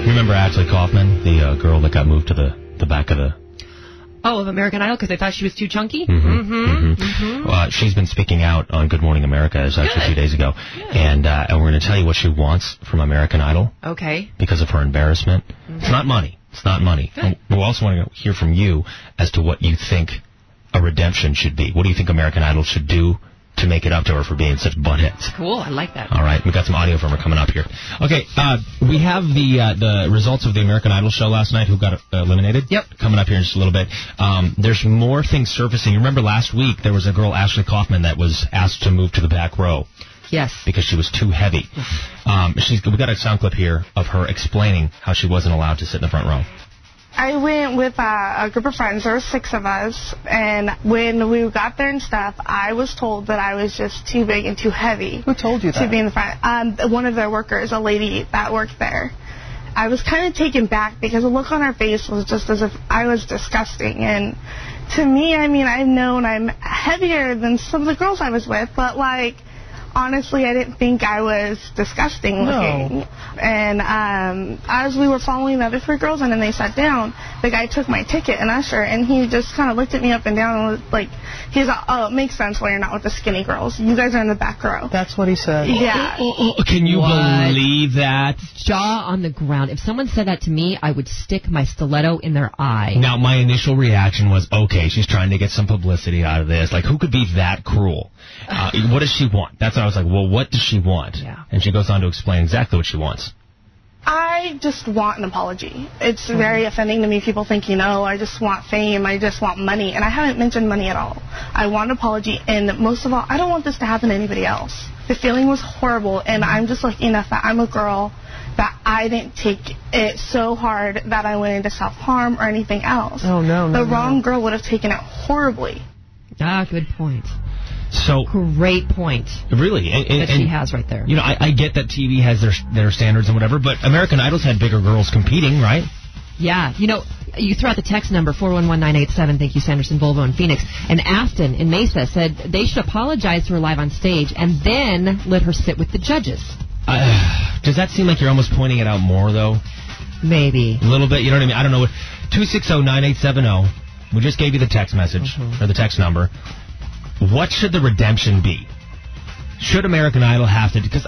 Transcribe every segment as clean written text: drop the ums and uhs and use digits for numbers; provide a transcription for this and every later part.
You remember Ashley Kaufman, the girl that got moved to the back of the... Oh, of American Idol, because they thought she was too chunky? She's been speaking out on Good Morning America, it was actually 2 days ago. And we're going to tell you what she wants from American Idol. Okay. Because of her embarrassment. It's not money. It's not money. We also want to hear from you as to what you think a redemption should be. What do you think American Idol should do to make it up to her for being such buttheads? Cool, I like that. All right, we've got some audio from her coming up here. Okay, we have the results of the American Idol show last night, who got eliminated. Yep. Coming up here in just a little bit. There's more things surfacing. You remember last week there was a girl, Ashley Kaufman, that was asked to move to the back row. Yes. Because she was too heavy. We got a sound clip here of her explaining how she wasn't allowed to sit in the front row. I went with a group of friends. There were 6 of us, and when we got there and stuff, I was told that I was just too big and too heavy. Who told you that? To be in the front. One of their workers, a lady that worked there. I was kind of taken back because the look on her face was just as if I was disgusting. And to me, I mean, I've known I'm heavier than some of the girls I was with, but like, honestly, I didn't think I was disgusting looking. No. And as we were following the other 3 girls and then they sat down, the guy took my ticket, an usher, and he just kind of looked at me up and down and was like, he's like, oh, it makes sense why you're not with the skinny girls. You guys are in the back row. That's what he said. Yeah. Can you believe that? Jaw on the ground. If someone said that to me, I would stick my stiletto in their eye. Now, my initial reaction was, okay, she's trying to get some publicity out of this. Like, who could be that cruel? What does she want? That's what I was like, well, what does she want? Yeah. And she goes on to explain exactly what she wants. I just want an apology. It's very offending to me. People think, I just want fame. I just want money. And I haven't mentioned money at all. I want an apology. And most of all, I don't want this to happen to anybody else. The feeling was horrible. And I'm just lucky enough that I'm a girl that I didn't take it so hard that I went into self-harm or anything else. Oh, no. The wrong girl would have taken it horribly. Good point. So great point. Really, that she has right there. I get that TV has their standards and whatever, but American Idol's had bigger girls competing, right? Yeah. You throw out the text number 411-987. Thank you, Sanderson Volvo in Phoenix. And Afton in Mesa said they should apologize to her live on stage and then let her sit with the judges. Does that seem like you're almost pointing it out more, though? Maybe. A little bit. You know what I mean? I don't know. 260-9870. We just gave you the text message or the text number. What should the redemption be? Should American Idol have to... Because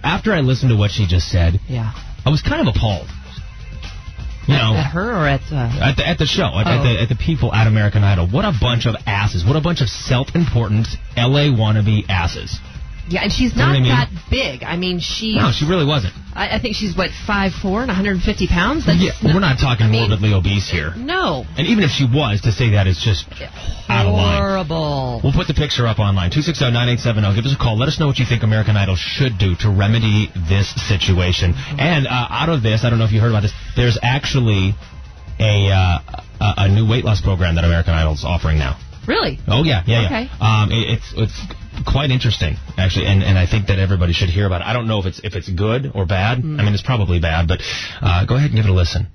after I listened to what she just said, I was kind of appalled. At her or at... At the show, at the people at American Idol. What a bunch of asses. What a bunch of self-important LA wannabe asses. Yeah, and she's not that big. I mean, No, she really wasn't. I think she's, 5'4" and 150 pounds? We're not talking morbidly obese here. No. And even if she was, to say that is just out of line. Horrible. We'll put the picture up online. 260-9870. Give us a call. Let us know what you think American Idol should do to remedy this situation. And out of this, I don't know if you heard about this, there's actually a new weight loss program that American Idol's offering now. Really? Oh, yeah. Okay. It's quite interesting, actually, and I think that everybody should hear about it. I don't know if it's good or bad. I mean, it's probably bad, but go ahead and give it a listen.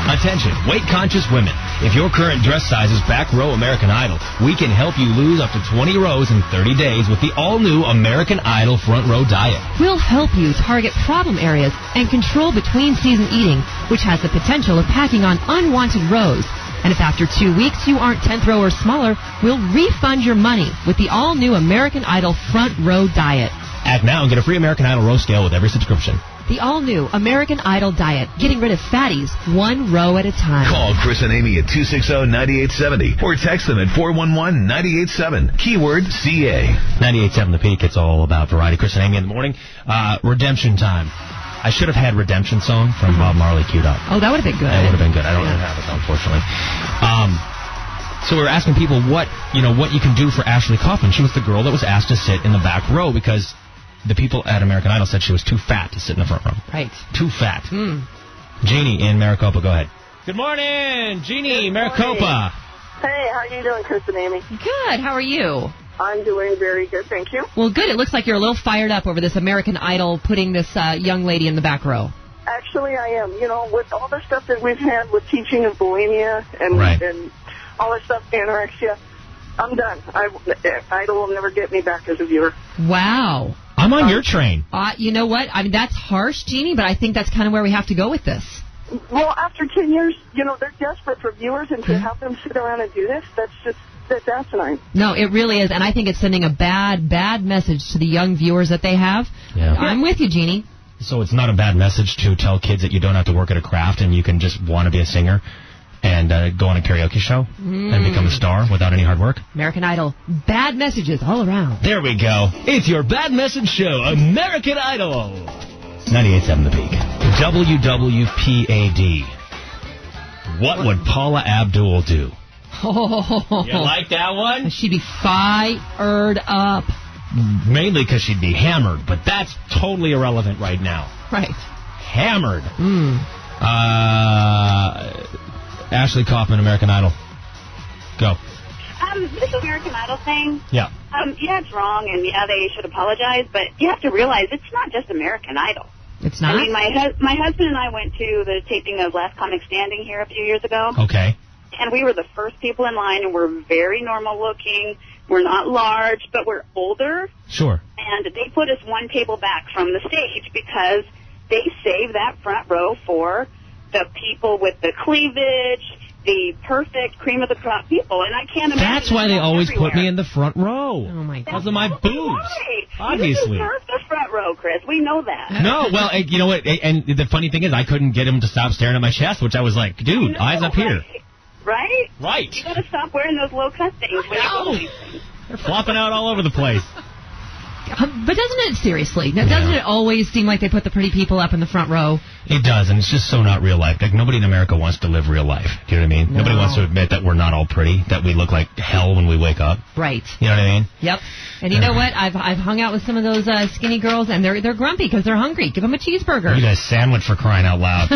Attention, weight-conscious women. If your current dress size is back row American Idol, we can help you lose up to 20 rows in 30 days with the all-new American Idol Front Row Diet. We'll help you target problem areas and control between-season eating, which has the potential of packing on unwanted rows. And if after 2 weeks you aren't 10th row or smaller, we'll refund your money with the all-new American Idol Front Row Diet. Act now and get a free American Idol row scale with every subscription. The all-new American Idol Diet, getting rid of fatties one row at a time. Call Chris and Amy at 260-9870 or text them at 411-987. Keyword CA. 98.7 The Peak. It's all about variety. Chris and Amy in the morning. Redemption time. I should have had Redemption Song from Bob Marley queued up. Oh, that would have been good. That would have been good. I don't have it, unfortunately. So we were asking people what you can do for Ashley Kaufman. She was the girl that was asked to sit in the back row because the people at American Idol said she was too fat to sit in the front row. Right. Too fat. Jeannie in Maricopa, go ahead. Good morning, Jeannie, Maricopa. Hey, how you doing, Chris and Amy? Good. How are you? I'm doing very good, thank you. Well, good. It looks like you're a little fired up over this American Idol putting this young lady in the back row. Actually, I am. With all the stuff that we've had with teaching of bulimia and all this stuff, anorexia, I'm done. Idol will never get me back as a viewer. Wow. I'm on your train. You know what? I mean, that's harsh, Jeannie, but I think that's kind of where we have to go with this. Well, after 10 years, they're desperate for viewers, and to have them sit around and do this, that's asinine. No, it really is, and I think it's sending a bad message to the young viewers that they have. Yeah. I'm with you, Jeannie. So it's not a bad message to tell kids that you don't have to work at a craft and you can just want to be a singer and go on a karaoke show and become a star without any hard work? American Idol. Bad messages all around. There we go. It's your bad message show, American Idol. 98.7 The Peak. WWPAD. What would Paula Abdul do? Oh. You like that one? She'd be fired up. Mainly because she'd be hammered, but that's totally irrelevant right now. Right. Hammered. Ashley Kaufman, American Idol. Go. This American Idol thing. Yeah. Yeah, it's wrong, and yeah, they should apologize, but you have to realize it's not just American Idol. It's not? I mean, my husband and I went to the taping of Last Comic Standing here a few years ago. Okay. And we were the first people in line, and we're very normal looking. We're not large, but we're older. Sure. And they put us one table back from the stage because they save that front row for the people with the cleavage, the perfect cream of the crop people. And I can't imagine. That's why they always put me in the front row. Oh, my God. Because of my boobs. Right. Obviously. You deserve the front row, Chris. We know that. No, well, you know what? And the funny thing is, I couldn't get him to stop staring at my chest, which I was like, dude, eyes up here. Right? Right. You gotta stop wearing those low-cut things when you go to these things. They're flopping out all over the place. But doesn't it, seriously, doesn't it always seem like they put the pretty people up in the front row? It does, and it's just so not real life. Like, nobody in America wants to live real life. Do you know what I mean? No. Nobody wants to admit that we're not all pretty, that we look like hell when we wake up. Right. You know what I mean? Yep. And you know what? I've hung out with some of those skinny girls, and they're grumpy because they're hungry. Give them a cheeseburger. You need a sandwich for crying out loud.